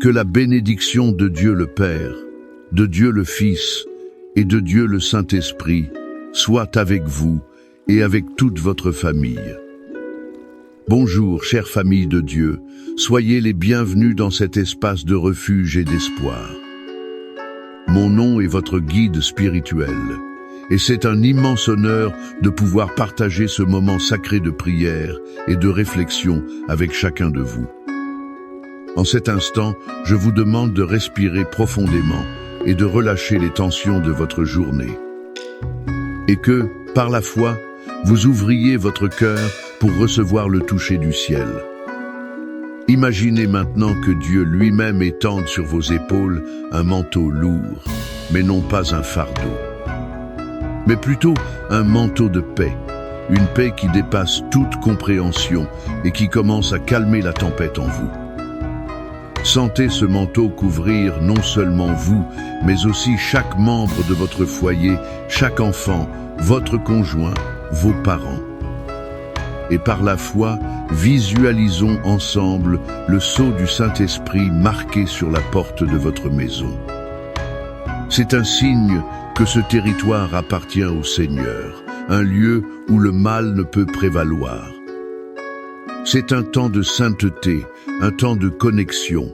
que la bénédiction de Dieu le Père, de Dieu le Fils et de Dieu le Saint-Esprit soit avec vous et avec toute votre famille. Bonjour, chère famille de Dieu, soyez les bienvenus dans cet espace de refuge et d'espoir. Mon nom est votre guide spirituel, et c'est un immense honneur de pouvoir partager ce moment sacré de prière et de réflexion avec chacun de vous. En cet instant, je vous demande de respirer profondément et de relâcher les tensions de votre journée. Et que, par la foi, vous ouvriez votre cœur pour recevoir le toucher du ciel. Imaginez maintenant que Dieu lui-même étende sur vos épaules un manteau lourd, mais non pas un fardeau, mais plutôt un manteau de paix, une paix qui dépasse toute compréhension et qui commence à calmer la tempête en vous. Sentez ce manteau couvrir non seulement vous, mais aussi chaque membre de votre foyer, chaque enfant, votre conjoint, vos parents. Et par la foi, visualisons ensemble le sceau du Saint-Esprit marqué sur la porte de votre maison. C'est un signe que ce territoire appartient au Seigneur, un lieu où le mal ne peut prévaloir. C'est un temps de sainteté, un temps de connexion.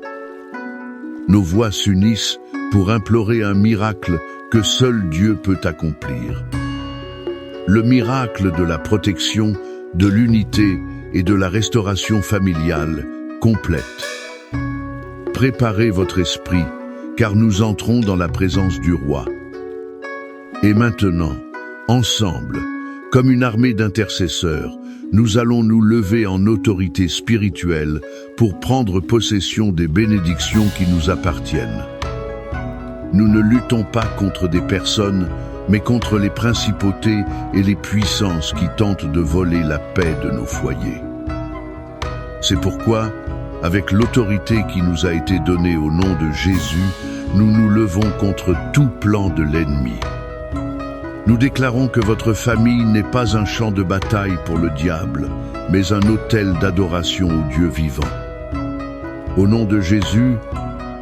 Nos voix s'unissent pour implorer un miracle que seul Dieu peut accomplir. Le miracle de la protection, de l'unité et de la restauration familiale complète. Préparez votre esprit, car nous entrons dans la présence du Roi. Et maintenant, ensemble, comme une armée d'intercesseurs, nous allons nous lever en autorité spirituelle pour prendre possession des bénédictions qui nous appartiennent. Nous ne luttons pas contre des personnes, mais contre les principautés et les puissances qui tentent de voler la paix de nos foyers. C'est pourquoi, avec l'autorité qui nous a été donnée au nom de Jésus, nous nous levons contre tout plan de l'ennemi. Nous déclarons que votre famille n'est pas un champ de bataille pour le diable, mais un autel d'adoration au Dieu vivant. Au nom de Jésus,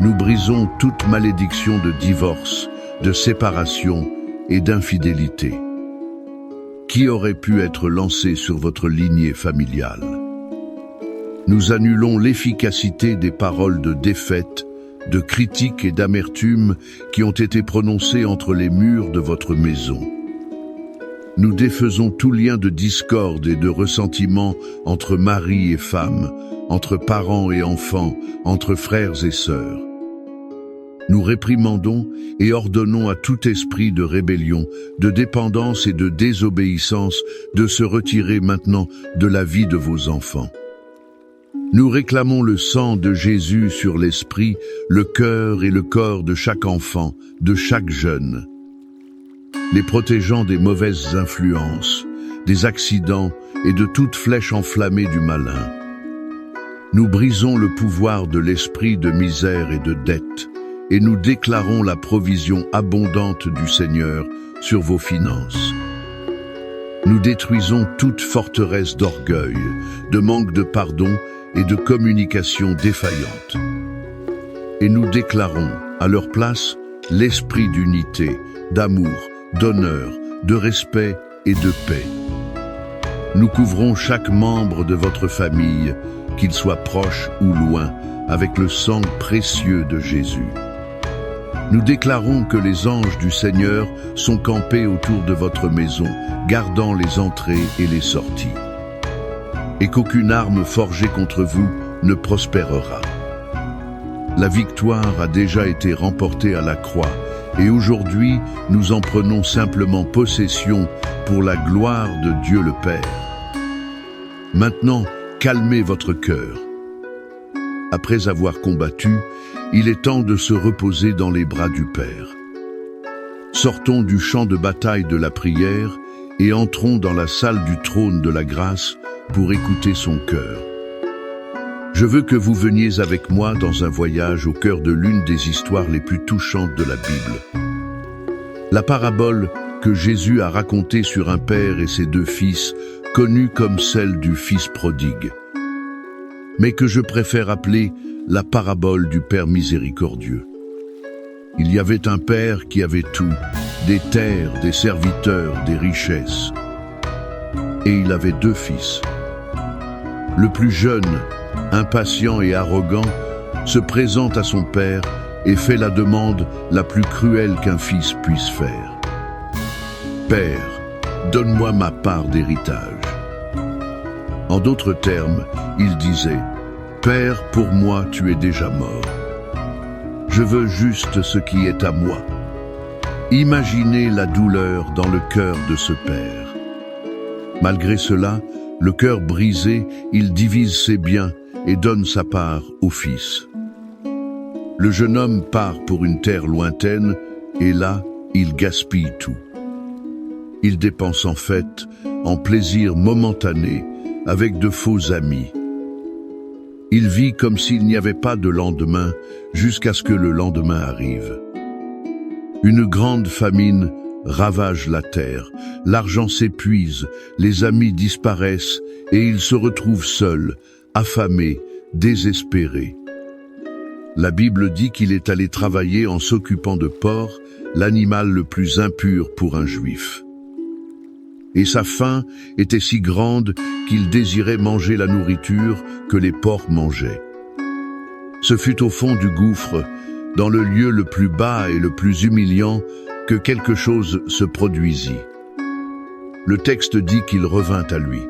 nous brisons toute malédiction de divorce, de séparation et d'infidélité. Qui aurait pu être lancé sur votre lignée familiale? Nous annulons l'efficacité des paroles de défaite, de critique et d'amertume qui ont été prononcées entre les murs de votre maison. Nous défaisons tout lien de discorde et de ressentiment entre mari et femme, entre parents et enfants, entre frères et sœurs. Nous réprimandons et ordonnons à tout esprit de rébellion, de dépendance et de désobéissance de se retirer maintenant de la vie de vos enfants. Nous réclamons le sang de Jésus sur l'esprit, le cœur et le corps de chaque enfant, de chaque jeune, les protégeant des mauvaises influences, des accidents et de toute flèche enflammée du malin. Nous brisons le pouvoir de l'esprit de misère et de dette, et nous déclarons la provision abondante du Seigneur sur vos finances. Nous détruisons toute forteresse d'orgueil, de manque de pardon et de communication défaillante. Et nous déclarons, à leur place, l'esprit d'unité, d'amour, d'honneur, de respect et de paix. Nous couvrons chaque membre de votre famille, qu'il soit proche ou loin, avec le sang précieux de Jésus. Nous déclarons que les anges du Seigneur sont campés autour de votre maison, gardant les entrées et les sorties, et qu'aucune arme forgée contre vous ne prospérera. La victoire a déjà été remportée à la croix, et aujourd'hui, nous en prenons simplement possession pour la gloire de Dieu le Père. Maintenant, calmez votre cœur. Après avoir combattu, il est temps de se reposer dans les bras du Père. Sortons du champ de bataille de la prière et entrons dans la salle du trône de la grâce pour écouter son cœur. Je veux que vous veniez avec moi dans un voyage au cœur de l'une des histoires les plus touchantes de la Bible. La parabole que Jésus a racontée sur un père et ses deux fils, connue comme celle du fils prodigue. mais que je préfère appeler la parabole du Père miséricordieux. Il y avait un père qui avait tout, des terres, des serviteurs, des richesses. Et il avait 2 fils. Le plus jeune, impatient et arrogant, se présente à son père et fait la demande la plus cruelle qu'un fils puisse faire. « Père, donne-moi ma part d'héritage. » En d'autres termes, il disait « Père, pour moi, tu es déjà mort. Je veux juste ce qui est à moi. » Imaginez la douleur dans le cœur de ce père. Malgré cela, le cœur brisé, il divise ses biens et donne sa part au fils. Le jeune homme part pour une terre lointaine et là, il gaspille tout. Il dépense en fait en plaisir momentané avec de faux amis. Il vit comme s'il n'y avait pas de lendemain jusqu'à ce que le lendemain arrive. Une grande famine ravage la terre, l'argent s'épuise, les amis disparaissent et il se retrouve seul, affamé, désespéré. La Bible dit qu'il est allé travailler en s'occupant de porcs, l'animal le plus impur pour un juif. Et sa faim était si grande qu'il désirait manger la nourriture que les porcs mangeaient. Ce fut au fond du gouffre, dans le lieu le plus bas et le plus humiliant, que quelque chose se produisit. Le texte dit qu'il revint à lui.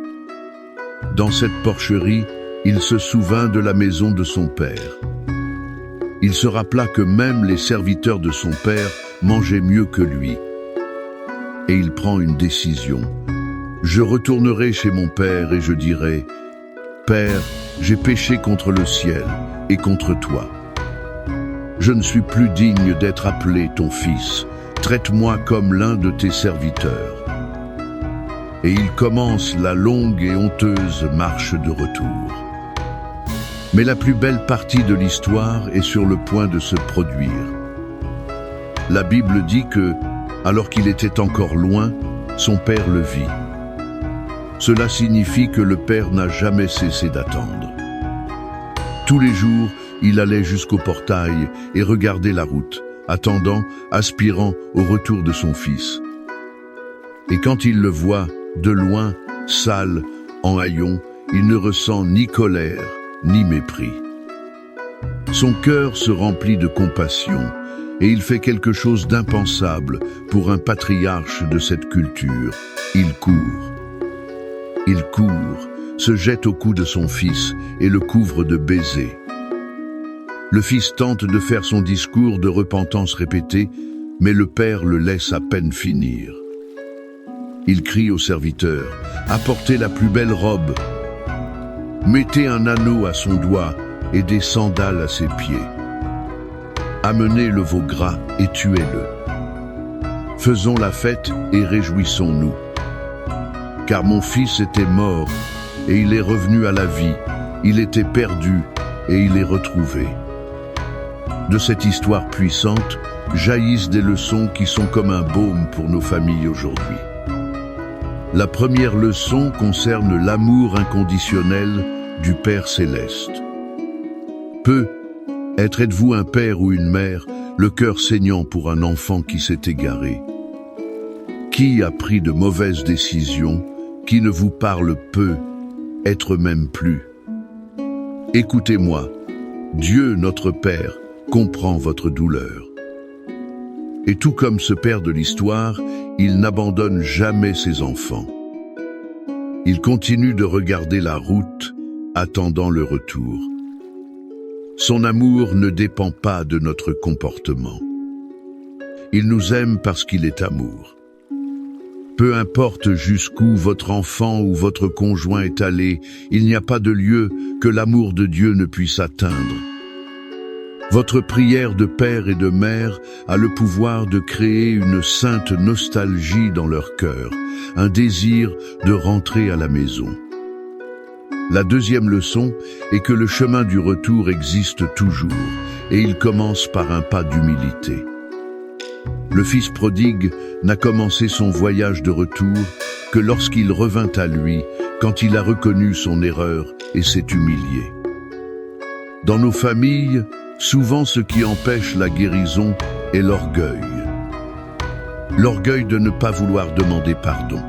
Dans cette porcherie, il se souvint de la maison de son père. Il se rappela que même les serviteurs de son père mangeaient mieux que lui. Et il prend une décision. Je retournerai chez mon père et je dirai « Père, j'ai péché contre le ciel et contre toi. Je ne suis plus digne d'être appelé ton fils. Traite-moi comme l'un de tes serviteurs. » Et il commence la longue et honteuse marche de retour. Mais la plus belle partie de l'histoire est sur le point de se produire. La Bible dit que, alors qu'il était encore loin, son père le vit. Cela signifie que le père n'a jamais cessé d'attendre. Tous les jours, il allait jusqu'au portail et regardait la route, attendant, aspirant au retour de son fils. Et quand il le voit, de loin, sale, en haillons, il ne ressent ni colère, ni mépris. Son cœur se remplit de compassion et il fait quelque chose d'impensable pour un patriarche de cette culture. Il court. Il court, se jette au cou de son fils et le couvre de baisers. Le fils tente de faire son discours de repentance répété, mais le père le laisse à peine finir. Il crie au serviteur « Apportez la plus belle robe. Mettez un anneau à son doigt et des sandales à ses pieds. Amenez le veau gras et tuez-le. Faisons la fête et réjouissons-nous. Car mon fils était mort et il est revenu à la vie. Il était perdu et il est retrouvé. » De cette histoire puissante jaillissent des leçons qui sont comme un baume pour nos familles aujourd'hui. La première leçon concerne l'amour inconditionnel du Père céleste. Êtes-vous un père ou une mère, le cœur saignant pour un enfant qui s'est égaré? Qui a pris de mauvaises décisions, qui ne vous parle peu, être même plus? Écoutez-moi, Dieu notre Père comprend votre douleur. Et tout comme ce père de l'histoire, il n'abandonne jamais ses enfants. Il continue de regarder la route, attendant le retour. Son amour ne dépend pas de notre comportement. Il nous aime parce qu'il est amour. Peu importe jusqu'où votre enfant ou votre conjoint est allé, il n'y a pas de lieu que l'amour de Dieu ne puisse atteindre. Votre prière de père et de mère a le pouvoir de créer une sainte nostalgie dans leur cœur, un désir de rentrer à la maison. La deuxième leçon est que le chemin du retour existe toujours, et il commence par un pas d'humilité. Le fils prodigue n'a commencé son voyage de retour que lorsqu'il revint à lui, quand il a reconnu son erreur et s'est humilié. Dans nos familles, souvent ce qui empêche la guérison est l'orgueil. L'orgueil de ne pas vouloir demander pardon.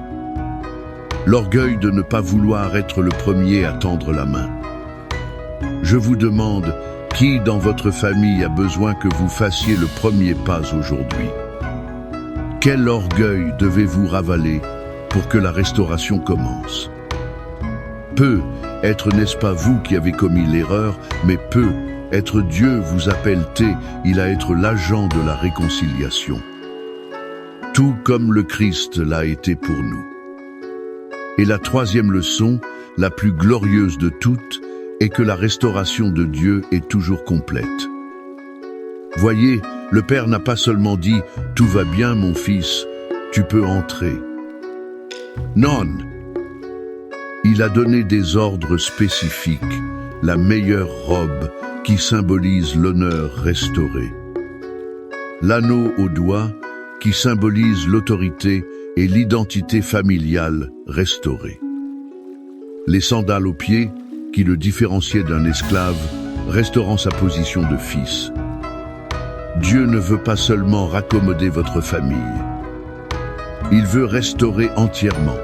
L'orgueil de ne pas vouloir être le premier à tendre la main. Je vous demande, qui dans votre famille a besoin que vous fassiez le premier pas aujourd'hui? Quel orgueil devez-vous ravaler pour que la restauration commence? Peut être, n'est-ce pas vous qui avez commis l'erreur, mais peut être Dieu vous appelle-t-il, il à être l'agent de la réconciliation. Tout comme le Christ l'a été pour nous. Et la troisième leçon, la plus glorieuse de toutes, est que la restauration de Dieu est toujours complète. Voyez, le Père n'a pas seulement dit « Tout va bien, mon fils, tu peux entrer ». Non. Il a donné des ordres spécifiques, la meilleure robe qui symbolise l'honneur restauré. L'anneau au doigt qui symbolise l'autorité et l'identité familiale restaurée. Les sandales aux pieds qui le différenciaient d'un esclave, restaurant sa position de fils. Dieu ne veut pas seulement raccommoder votre famille. Il veut restaurer entièrement.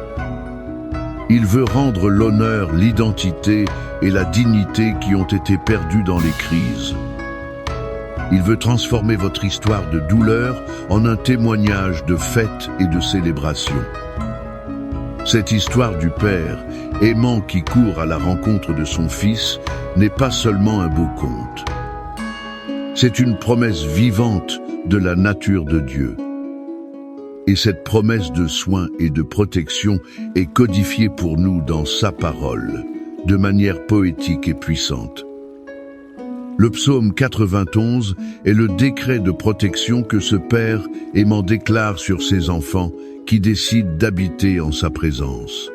Il veut rendre l'honneur, l'identité et la dignité qui ont été perdues dans les crises. Il veut transformer votre histoire de douleur en un témoignage de fête et de célébration. Cette histoire du Père, aimant qui court à la rencontre de son Fils, n'est pas seulement un beau conte. C'est une promesse vivante de la nature de Dieu. Et cette promesse de soin et de protection est codifiée pour nous dans sa parole, de manière poétique et puissante. Le psaume 91 est le décret de protection que ce Père aimant déclare sur ses enfants qui décident d'habiter en sa présence.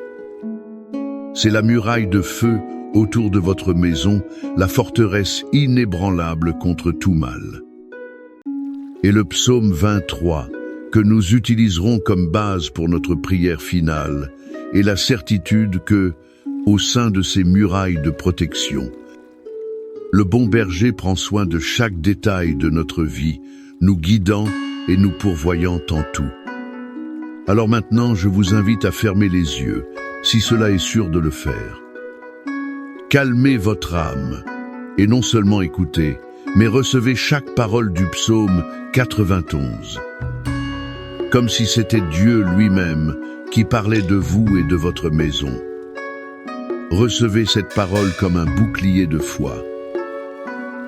C'est la muraille de feu autour de votre maison, la forteresse inébranlable contre tout mal. Et le psaume 23, que nous utiliserons comme base pour notre prière finale, est la certitude que, au sein de ces murailles de protection, le bon berger prend soin de chaque détail de notre vie, nous guidant et nous pourvoyant en tout. Alors maintenant, je vous invite à fermer les yeux, si cela est sûr de le faire. Calmez votre âme, et non seulement écoutez, mais recevez chaque parole du psaume 91. Comme si c'était Dieu lui-même qui parlait de vous et de votre maison. Recevez cette parole comme un bouclier de foi.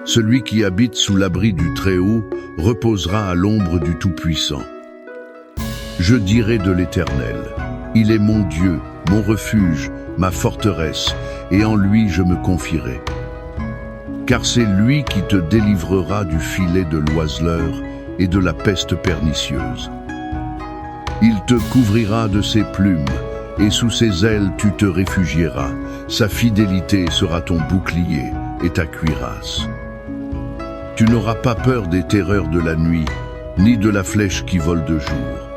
Celui qui habite sous l'abri du Très-Haut reposera à l'ombre du Tout-Puissant. Je dirai de l'Éternel, il est mon Dieu, mon refuge, ma forteresse, et en lui je me confierai. Car c'est lui qui te délivrera du filet de l'oiseleur et de la peste pernicieuse. Il te couvrira de ses plumes, et sous ses ailes tu te réfugieras. Sa fidélité sera ton bouclier et ta cuirasse. Tu n'auras pas peur des terreurs de la nuit, ni de la flèche qui vole de jour,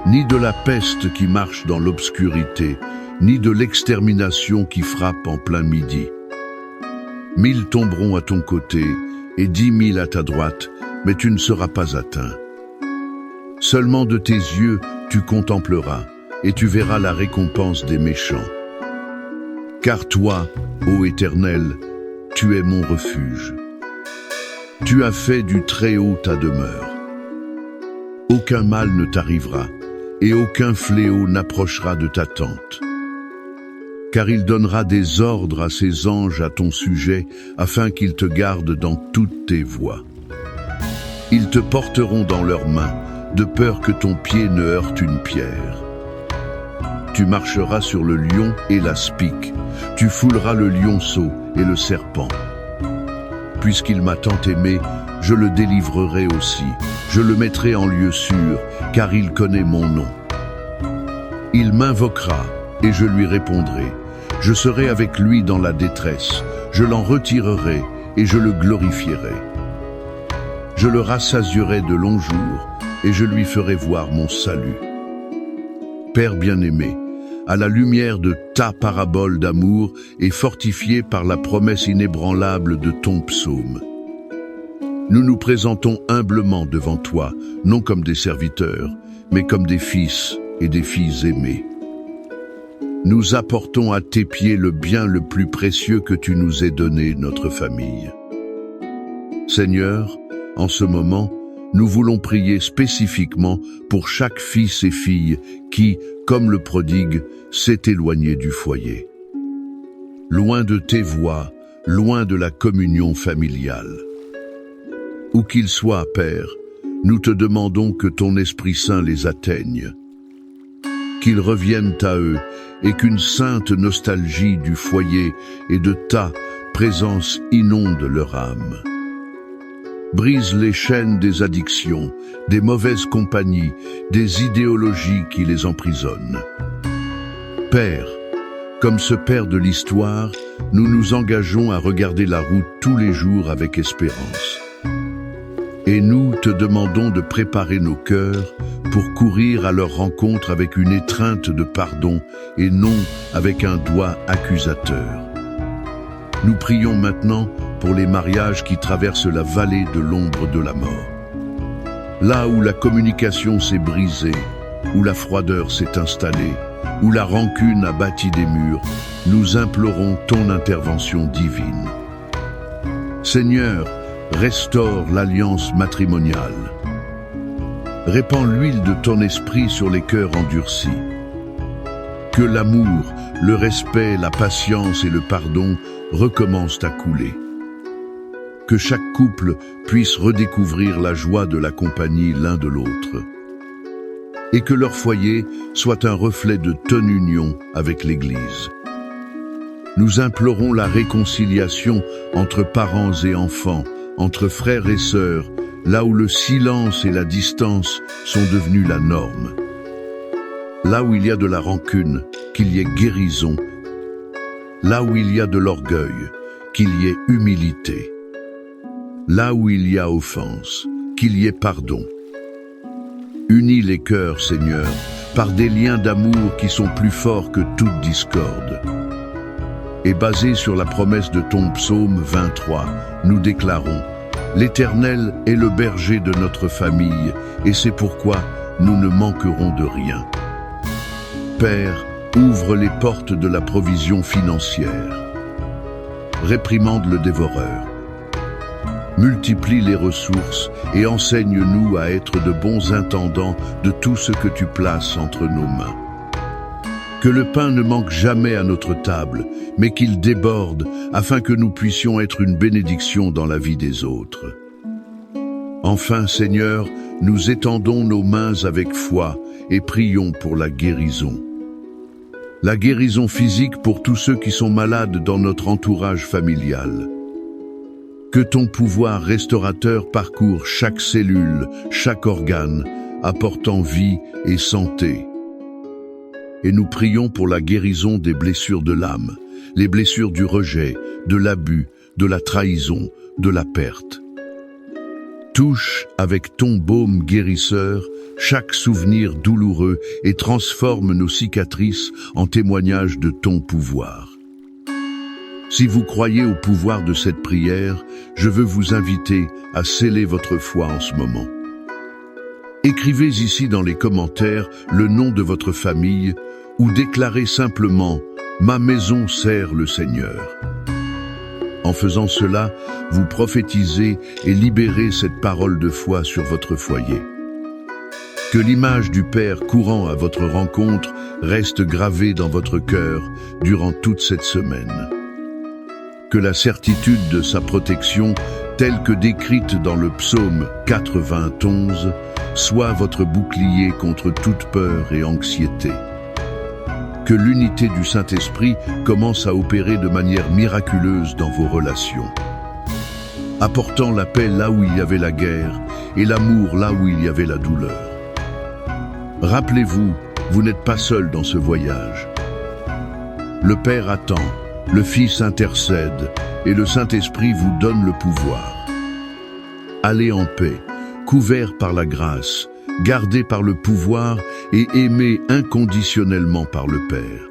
ni de la peste qui marche dans l'obscurité, ni de l'extermination qui frappe en plein midi. 1000 tomberont à ton côté et 10 000 à ta droite, mais tu ne seras pas atteint. Seulement de tes yeux tu contempleras, et tu verras la récompense des méchants. Car toi, ô Éternel, tu es mon refuge. Tu as fait du Très-Haut ta demeure. Aucun mal ne t'arrivera, et aucun fléau n'approchera de ta tente. Car il donnera des ordres à ses anges à ton sujet, afin qu'ils te gardent dans toutes tes voies. Ils te porteront dans leurs mains, de peur que ton pied ne heurte une pierre. Tu marcheras sur le lion et l'aspic, tu fouleras le lionceau et le serpent. Puisqu'il m'a tant aimé, je le délivrerai aussi, je le mettrai en lieu sûr, car il connaît mon nom. Il m'invoquera, et je lui répondrai. Je serai avec lui dans la détresse, je l'en retirerai, et je le glorifierai. Je le rassasierai de longs jours, et je lui ferai voir mon salut. Père bien-aimé, à la lumière de ta parabole d'amour et fortifiés par la promesse inébranlable de ton psaume. Nous nous présentons humblement devant toi, non comme des serviteurs, mais comme des fils et des filles aimés. Nous apportons à tes pieds le bien le plus précieux que tu nous aies donné, notre famille. Seigneur, en ce moment, nous voulons prier spécifiquement pour chaque fils et fille qui, comme le prodigue, s'est éloigné du foyer. Loin de tes voies, loin de la communion familiale. Où qu'ils soient, Père, nous te demandons que ton Esprit Saint les atteigne, qu'ils reviennent à eux et qu'une sainte nostalgie du foyer et de ta présence inonde leur âme. Brise les chaînes des addictions, des mauvaises compagnies, des idéologies qui les emprisonnent. Père, comme ce Père de l'histoire, nous nous engageons à regarder la route tous les jours avec espérance. Et nous te demandons de préparer nos cœurs pour courir à leur rencontre avec une étreinte de pardon et non avec un doigt accusateur. Nous prions maintenant pour les mariages qui traversent la vallée de l'ombre de la mort. Là où la communication s'est brisée, où la froideur s'est installée, où la rancune a bâti des murs, nous implorons ton intervention divine. Seigneur, restaure l'alliance matrimoniale. Répands l'huile de ton esprit sur les cœurs endurcis. Que l'amour, le respect, la patience et le pardon recommencent à couler. Que chaque couple puisse redécouvrir la joie de la compagnie l'un de l'autre. Et que leur foyer soit un reflet de ton union avec l'Église. Nous implorons la réconciliation entre parents et enfants, entre frères et sœurs, là où le silence et la distance sont devenus la norme. Là où il y a de la rancune, qu'il y ait guérison. Là où il y a de l'orgueil, qu'il y ait humilité. Là où il y a offense, qu'il y ait pardon. Unis les cœurs, Seigneur, par des liens d'amour qui sont plus forts que toute discorde. Et basés sur la promesse de ton psaume 23, nous déclarons « L'Éternel est le berger de notre famille, et c'est pourquoi nous ne manquerons de rien. » Père, ouvre les portes de la provision financière. Réprimande le dévoreur. Multiplie les ressources et enseigne-nous à être de bons intendants de tout ce que tu places entre nos mains. Que le pain ne manque jamais à notre table, mais qu'il déborde afin que nous puissions être une bénédiction dans la vie des autres. Enfin, Seigneur, nous étendons nos mains avec foi et prions pour la guérison. La guérison physique pour tous ceux qui sont malades dans notre entourage familial. Que ton pouvoir restaurateur parcourt chaque cellule, chaque organe, apportant vie et santé. Et nous prions pour la guérison des blessures de l'âme, les blessures du rejet, de l'abus, de la trahison, de la perte. Touche avec ton baume guérisseur chaque souvenir douloureux et transforme nos cicatrices en témoignage de ton pouvoir. Si vous croyez au pouvoir de cette prière, je veux vous inviter à sceller votre foi en ce moment. Écrivez ici dans les commentaires le nom de votre famille ou déclarez simplement « Ma maison sert le Seigneur ». En faisant cela, vous prophétisez et libérez cette parole de foi sur votre foyer. Que l'image du Père courant à votre rencontre reste gravée dans votre cœur durant toute cette semaine. Que la certitude de sa protection, telle que décrite dans le psaume 91, soit votre bouclier contre toute peur et anxiété. Que l'unité du Saint-Esprit commence à opérer de manière miraculeuse dans vos relations, apportant la paix là où il y avait la guerre et l'amour là où il y avait la douleur. Rappelez-vous, vous n'êtes pas seul dans ce voyage. Le Père attend, le Fils intercède et le Saint-Esprit vous donne le pouvoir. Allez en paix, couverts par la grâce, gardés par le pouvoir et aimés inconditionnellement par le Père.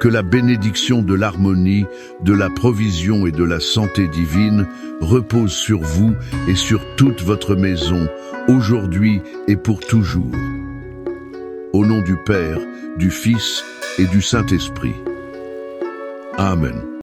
Que la bénédiction de l'harmonie, de la provision et de la santé divine repose sur vous et sur toute votre maison, aujourd'hui et pour toujours. Au nom du Père, du Fils et du Saint-Esprit. Amen.